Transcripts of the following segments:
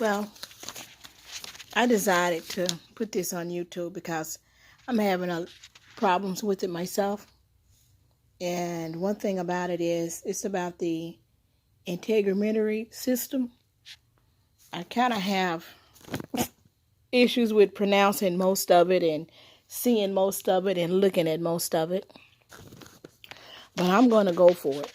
Well, I decided to put this on YouTube because I'm having problems with it myself. And one thing about it is it's about the integumentary system. I kind of have issues with pronouncing most of it and seeing most of it and looking at most of it. But I'm going to go for it.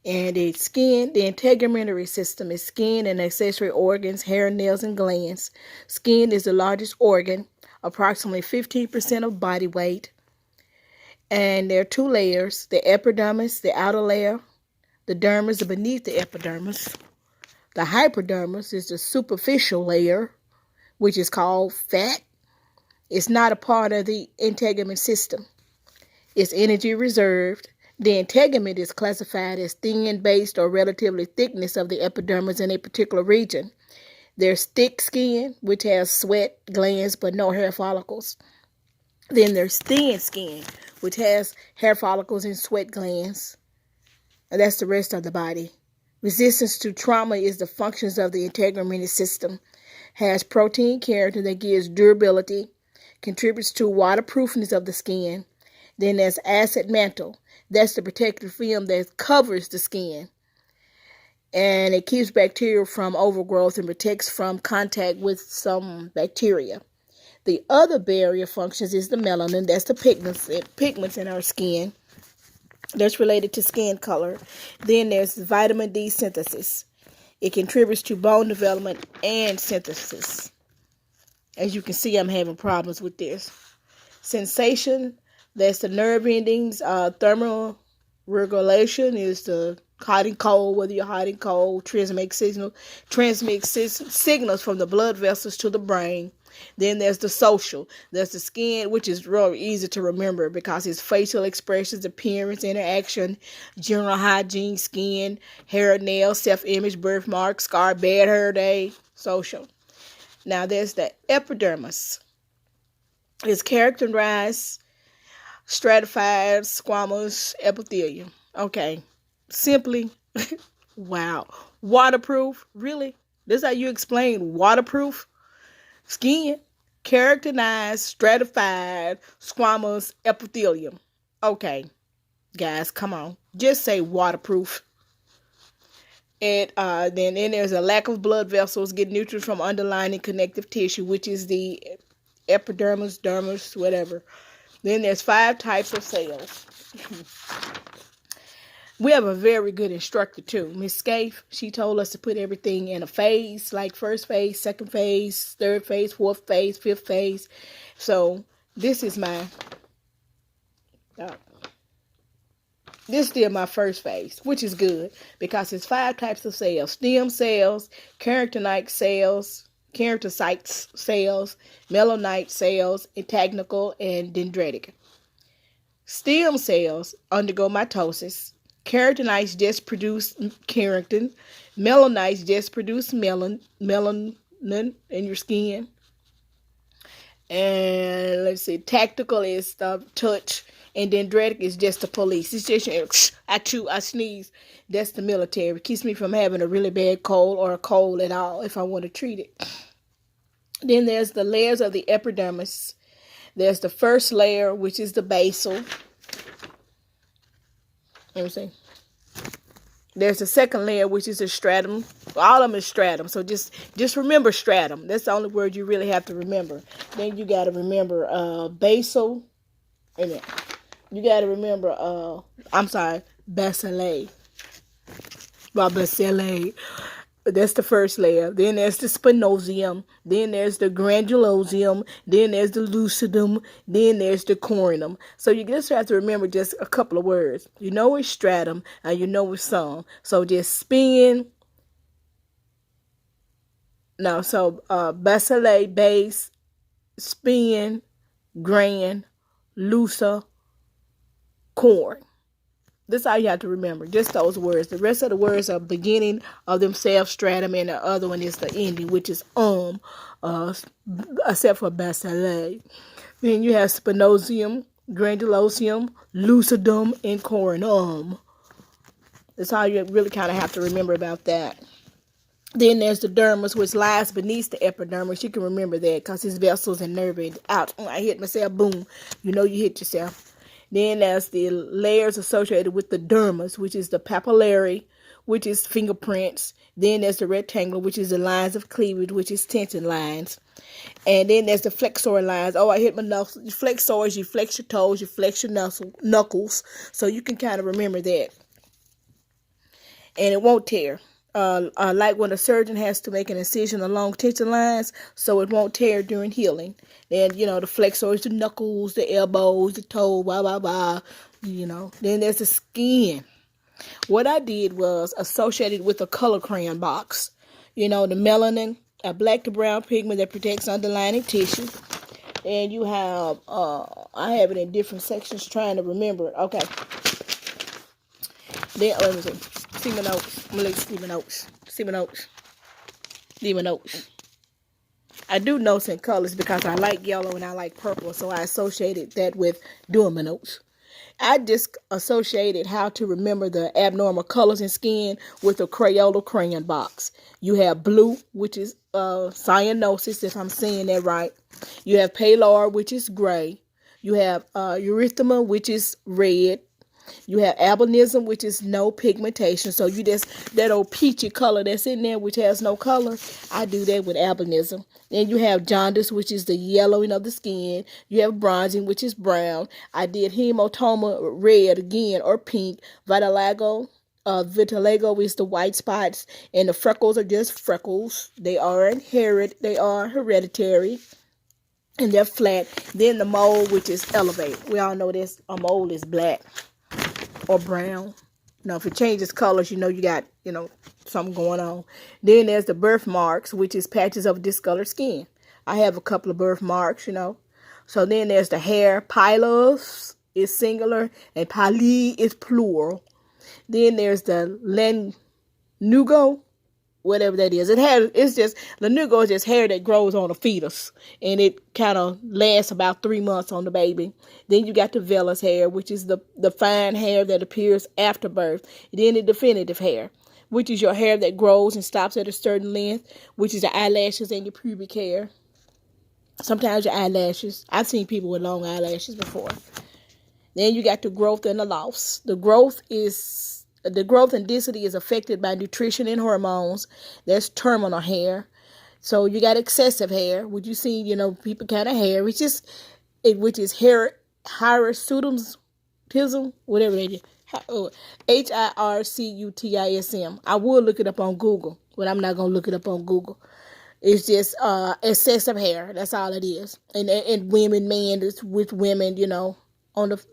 And the integumentary system is skin and accessory organs, hair, nails, and glands. Skin is the largest organ, approximately 15% of body weight. And there are two layers, the epidermis, the outer layer, the dermis is beneath the epidermis. The hypodermis is the superficial layer, which is called fat. It's not a part of the integument system. It's energy reserved. The integument is classified as thin, based, or relatively thickness of the epidermis in a particular region. There's thick skin, which has sweat glands but no hair follicles. Then there's thin skin, which has hair follicles and sweat glands. And that's the rest of the body. Resistance to trauma is the functions of the integumentary system. Has protein character that gives durability, contributes to waterproofness of the skin. Then there's acid mantle. That's the protective film that covers the skin. And it keeps bacteria from overgrowth and protects from contact with some bacteria. The other barrier functions is the melanin. That's the pigments in our skin. That's related to skin color. Then there's vitamin D synthesis. It contributes to bone development and synthesis. As you can see, I'm having problems with this. Sensation, that's the nerve endings. Thermal regulation is the hot and cold, whether you're hot and cold. Transmits signals from the blood vessels to the brain. Then there's the social. There's the skin, which is really easy to remember because it's facial expressions, appearance, interaction, general hygiene, skin, hair, nails, self-image, birthmark, scar, bad hair day, social. Now there's the epidermis. It's characterized, stratified, squamous epithelium. Okay, simply, wow. Waterproof, really? This is how you explain waterproof? Skin, characterized, stratified, squamous epithelium. Okay, guys, come on. Just say waterproof. And then there's a lack of blood vessels, get nutrients from underlying connective tissue, which is the epidermis, dermis, whatever. Then there's 5 types of cells. We have a very good instructor too, Miss Scaife. She told us to put everything in a phase, like first phase, second phase, third phase, fourth phase, fifth phase. So this is this is still my first phase, which is good because it's 5 types of cells: stem cells, keratinocyte cells, melanocyte cells, intestinal, and dendritic. Stem cells undergo mitosis. Keratinocytes just produce keratin. Melanocytes just produce melanin in your skin. And let's see, tactical is the touch, and dendritic is just the police. It's just I chew, I sneeze. That's the military. It keeps me from having a really bad cold or a cold at all if I want to treat it. Then there's the layers of the epidermis. There's the first layer, which is the basal. Let me see. There's the second layer, which is a stratum. All of them is stratum. So just remember stratum. That's the only word you really have to remember. Then you got to remember basal. And you got to remember, bacilli. Bacilli. That's the first layer. Then there's the sponosium. Then there's the granulosium. Then there's the lucidum. Then there's the corynum. So you just have to remember just a couple of words. You know it's stratum, and you know it's some. So just spin. No, so bacilli, base, spin, gran, luca, corn. This is all you have to remember. Just those words. The rest of the words are beginning of themselves, stratum, and the other one is the ending, which is except for bacilli. Then you have sponosium, granulosium, lucidum, and corynum. That's all you really kind of have to remember about that. Then there's the dermis, which lies beneath the epidermis. You can remember that because it's vessels and nerve. Out. I hit myself. Boom. You know you hit yourself. Then there's the layers associated with the dermis, which is the papillary, which is fingerprints. Then there's the rectangle, which is the lines of cleavage, which is tension lines. And then there's the flexor lines. Oh, I hit my knuckles. Flexors, you flex your toes, you flex your knuckles. So you can kind of remember that. And it won't tear. Like when a surgeon has to make an incision along tension lines, so it won't tear during healing. Then, the flexors, the knuckles, the elbows, the toe, blah, blah, blah, Then there's the skin. What I did was associated with a color crayon box. The melanin, a black to brown pigment that protects underlying tissue. And you have, I have it in different sections trying to remember it. Okay. Then, let me see. See my notes. I'm going to see my notes. See my notes. See my notes. I do notes in colors because I like yellow and I like purple, so I associated that with doing my notes. I just associated how to remember the abnormal colors in skin with a Crayola crayon box. You have blue, which is cyanosis, if I'm saying that right. You have paler, which is gray. You have erythema, which is red. You have albinism, which is no pigmentation. So you just, that old peachy color that's in there, which has no color, I do that with albinism. Then you have jaundice, which is the yellowing of the skin. You have bronzing, which is brown. I did hematoma red again, or pink. Vitiligo is the white spots. And the freckles are just freckles. They are hereditary. And they're flat. Then the mole, which is elevate. We all know this. A mole is black or brown. If it changes colors, you got, something going on. Then there's the birthmarks, which is patches of discolored skin. I have a couple of birthmarks, So then there's the hair. Pilus is singular and pili is plural. Then there's the lanugo, whatever that is. Lanugo is just hair that grows on a fetus, and it kind of lasts about 3 months on the baby. Then you got the vellus hair, which is the fine hair that appears after birth. Then the definitive hair, which is your hair that grows and stops at a certain length, which is the eyelashes and your pubic hair. Sometimes your eyelashes. I've seen people with long eyelashes before. Then you got the growth and the loss. The growth and density is affected by nutrition and hormones. There's terminal hair. So you got excessive hair, which you see, people kind of hair, which is hirsutism, whatever they do. Hircutism. I will look it up on Google, but I'm not going to look it up on Google. It's just excessive hair. That's all it is. And women, men, it's with women,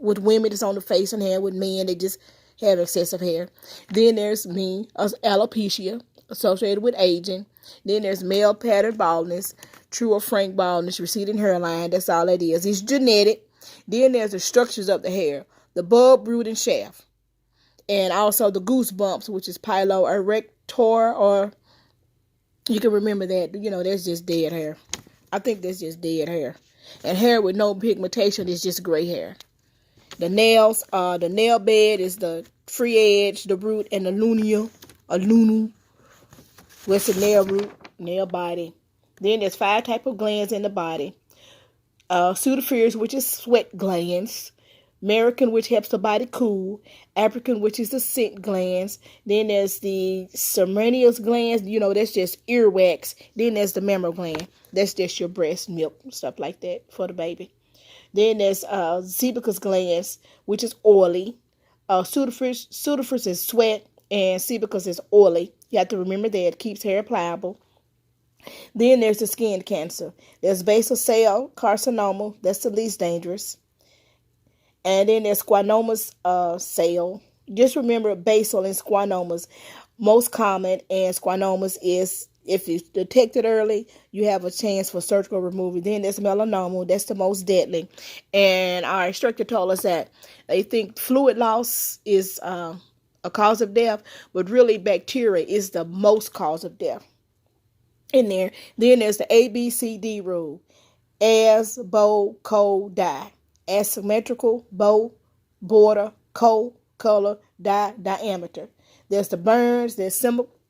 with women it's on the face and hair. With men, they just have excessive hair. Then there's alopecia, associated with aging. Then there's male pattern baldness, true or frank baldness, receding hairline. That's all it is. It's genetic. Then there's the structures of the hair, the bulb, root, and shaft. And also the goosebumps, which is piloerector, or you can remember that, that's just dead hair. I think that's just dead hair. And hair with no pigmentation is just gray hair. The nails, the nail bed is the free edge, the root, and the lunule. What's the nail root, nail body. Then there's 5 types of glands in the body. Pseudospheres, which is sweat glands. American, which helps the body cool. African, which is the scent glands. Then there's the Seminius glands. That's just earwax. Then there's the mammal gland. That's just your breast milk, stuff like that for the baby. Then there's sebacous glands, which is oily. Pseudospheres is sweat, and sebacous is oily. You have to remember that. It keeps hair pliable. Then there's the skin cancer. There's basal cell carcinoma. That's the least dangerous. And then there's squamous cell. Just remember basal and squamous. Most common, and squamous is, if it's detected early, you have a chance for surgical removal. Then there's melanoma. That's the most deadly. And our instructor told us that they think fluid loss is a cause of death, but really bacteria is the most cause of death in there. Then there's the ABCD rule. As, bow, cold, die. Asymmetrical, bow, border, cold, color, die, diameter. There's the burns, there's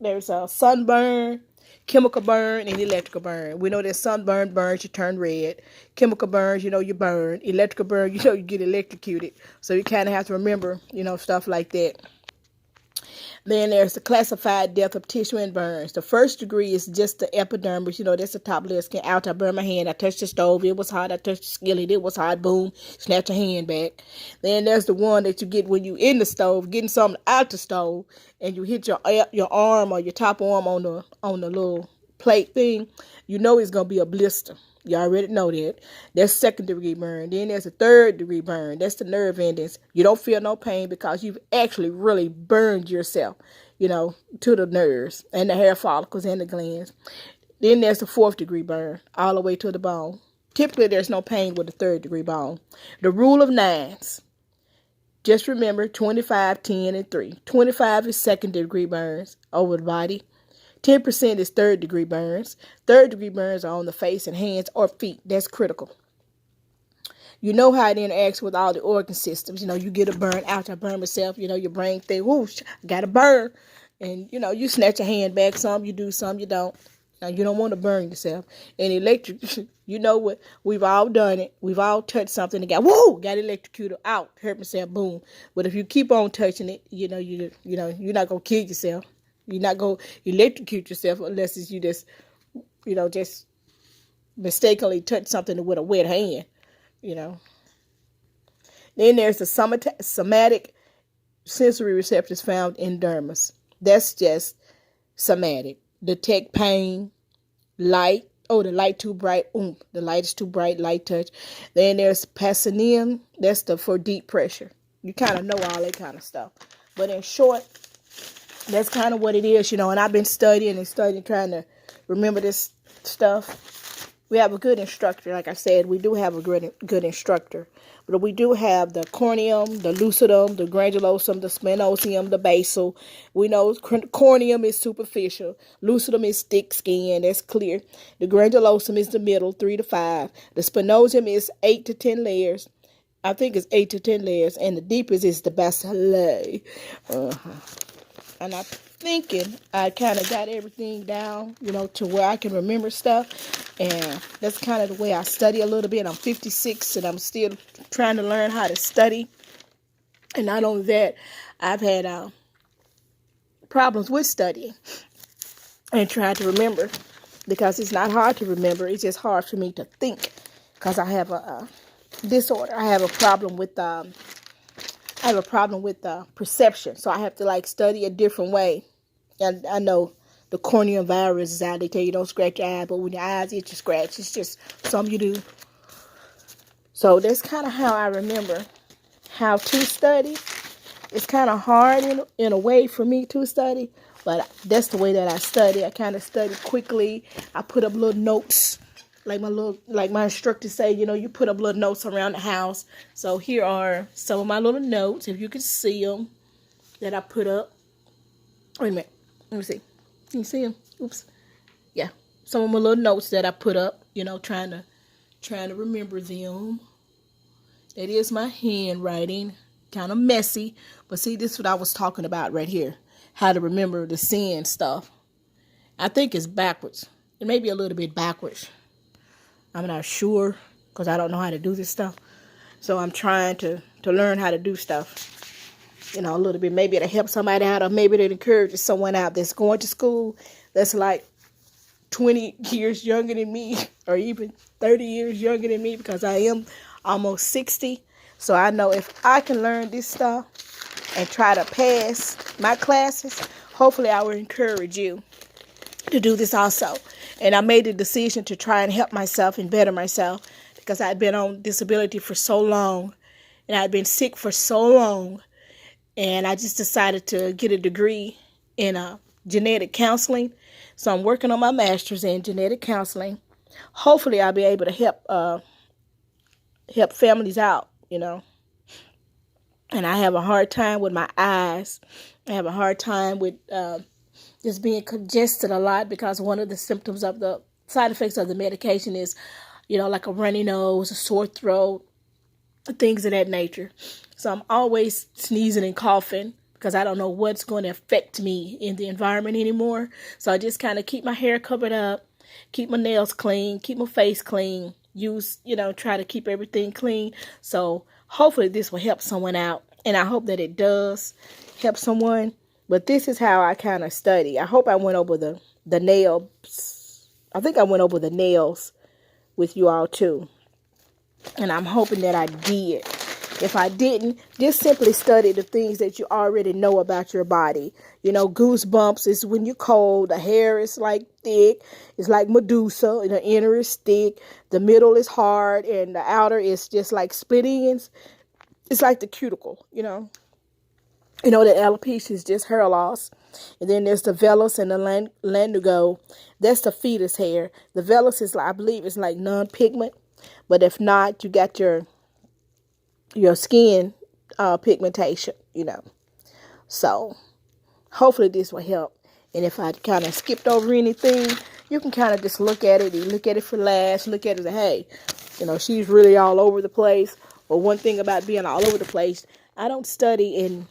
There's a sunburn, chemical burn, and electrical burn. We know that sunburn burns, you turn red. Chemical burns, you burn. Electrical burn, you get electrocuted. So you kind of have to remember, stuff like that. Then there's the classified death of tissue and burns. The first degree is just the epidermis. That's the top layer of skin. Out, I burned my hand. I touched the stove. It was hot. I touched the skillet. It was hot. Boom. Snatch your hand back. Then there's the one that you get when you in the stove, getting something out the stove, and you hit your arm or your top arm on the little plate thing. It's gonna be a blister. You already know that. That's second degree burn. Then there's a third degree burn. That's the nerve endings. You don't feel no pain because you've actually really burned yourself, to the nerves and the hair follicles and the glands. Then there's the fourth degree burn, all the way to the bone. Typically, there's no pain with the third degree burn. The rule of nines. Just remember 25, 10, and 3. 25 is second degree burns over the body. 10% is third degree burns. Third degree burns are on the face and hands or feet. That's critical. You know how it interacts with all the organ systems. You get a burn. After I burn myself, your brain think, whoosh, I got a burn. And, you snatch your hand back. Some you do, some you don't. Now, you don't want to burn yourself. And electric, what? We've all done it. We've all touched something and got electrocuted out, hurt myself, boom. But if you keep on touching it, you're not going to kill yourself. You're not going to electrocute yourself unless it's you just mistakenly touch something with a wet hand, Then there's the somatic sensory receptors found in dermis. That's just somatic. Detect pain, light. Oh, the light too bright. The light is too bright, light touch. Then there's perineum. That's for deep pressure. You kind of know all that kind of stuff. But in short, that's kind of what it is, and I've been studying, trying to remember this stuff. We have a good instructor. Like I said, we do have a good instructor. But we do have the corneum, the lucidum, the granulosum, the spanosium, the basal. We know corneum is superficial. Lucidum is thick skin. That's clear. The granulosum is the middle, 3 to 5. The spanosium is 8 to 10 layers. I think it's 8 to 10 layers. And the deepest is the basilae. And I'm thinking I kind of got everything down, to where I can remember stuff. And that's kind of the way I study a little bit. I'm 56 and I'm still trying to learn how to study. And not only that, I've had problems with studying and trying to remember, because it's not hard to remember. It's just hard for me to think, because I have a disorder. I have a problem with perception, so I have to study a different way. And I know the corneal virus is out. They tell you don't scratch your eye, but when your eyes itch, you scratch. It's just something you do. So that's kind of how I remember how to study. It's kind of hard in a way for me to study, but that's the way that I study. I kind of study quickly. I put up little notes. Like my instructor say, you put up little notes around the house. So here are some of my little notes, if you can see them, that I put up. Wait a minute. Let me see. Can you see them? Oops. Yeah. Some of my little notes that I put up, trying to remember them. That is my handwriting. Kind of messy. But see, this is what I was talking about right here. How to remember the sin stuff. I think it's backwards. It may be a little bit backwards. I'm not sure, because I don't know how to do this stuff. So I'm trying to learn how to do stuff, a little bit. Maybe it'll help somebody out, or maybe it'll encourage someone out that's going to school that's like 20 years younger than me, or even 30 years younger than me, because I am almost 60. So I know if I can learn this stuff and try to pass my classes, hopefully I will encourage you to do this also. And I made the decision to try and help myself and better myself, because I'd been on disability for so long and I'd been sick for so long. And I just decided to get a degree in genetic counseling. So I'm working on my master's in genetic counseling. Hopefully I'll be able to help families out, And I have a hard time with my eyes. I have a hard time with just being congested a lot, because one of the symptoms of the side effects of the medication is, like a runny nose, a sore throat, things of that nature. So I'm always sneezing and coughing, because I don't know what's going to affect me in the environment anymore. So I just kind of keep my hair covered up, keep my nails clean, keep my face clean, try to keep everything clean. So hopefully this will help someone out. And I hope that it does help someone. But this is how I kind of study. I hope I went over the nails. I think I went over the nails with you all too. And I'm hoping that I did. If I didn't, just simply study the things that you already know about your body. Goosebumps is when you're cold. The hair is like thick. It's like Medusa. The inner is thick. The middle is hard. And the outer is just like split ends. It's like the cuticle, the alopecia is just hair loss. And then there's the vellus and the lanugo. That's the fetus hair. The vellus is, I believe, it's like non-pigment. But if not, you got your skin pigmentation, So hopefully this will help. And if I kind of skipped over anything, you can kind of just look at it. You look at it for last. Look at it and say, hey, she's really all over the place. But one thing about being all over the place, I don't study in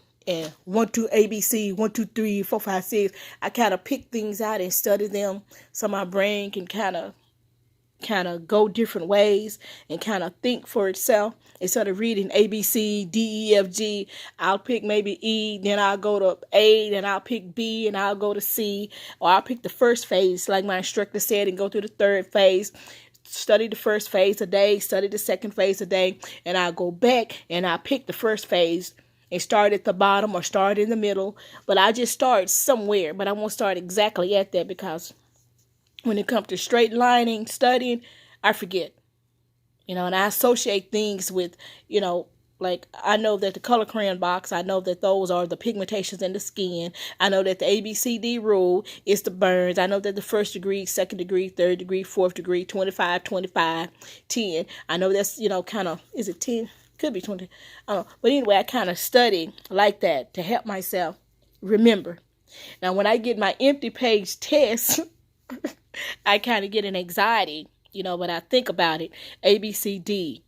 1, 2, ABC, 1, 2, 3, 4, 5, 6. I kind of pick things out and study them so my brain can kind of go different ways and kind of think for itself. Instead of reading A, B, C, D, E, F, G, I'll pick maybe E, then I'll go to A, then I'll pick B, and I'll go to C, or I'll pick the first phase, like my instructor said, and go through the third phase. Study the first phase a day, study the second phase a day, and I'll go back and I'll pick the first phase and start at the bottom or start in the middle. But I just start somewhere, but I won't start exactly at that, because when it comes to straight lining, studying, I forget. And I associate things with, like I know that the color crayon box, I know that those are the pigmentations in the skin. I know that the ABCD rule is the burns. I know that the 1st degree, 2nd degree, 3rd degree, 4th degree, 25, 25, 10. I know that's, kind of, is it 10? Could be 20. I don't know. But anyway, I kind of study like that to help myself remember. Now, when I get my empty page test, I kind of get an anxiety, but I think about it. A, B, C, D,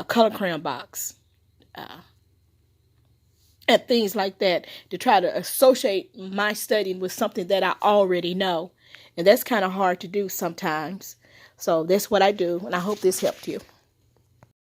color crayon box, and things like that, to try to associate my studying with something that I already know. And that's kind of hard to do sometimes. So that's what I do, and I hope this helped you.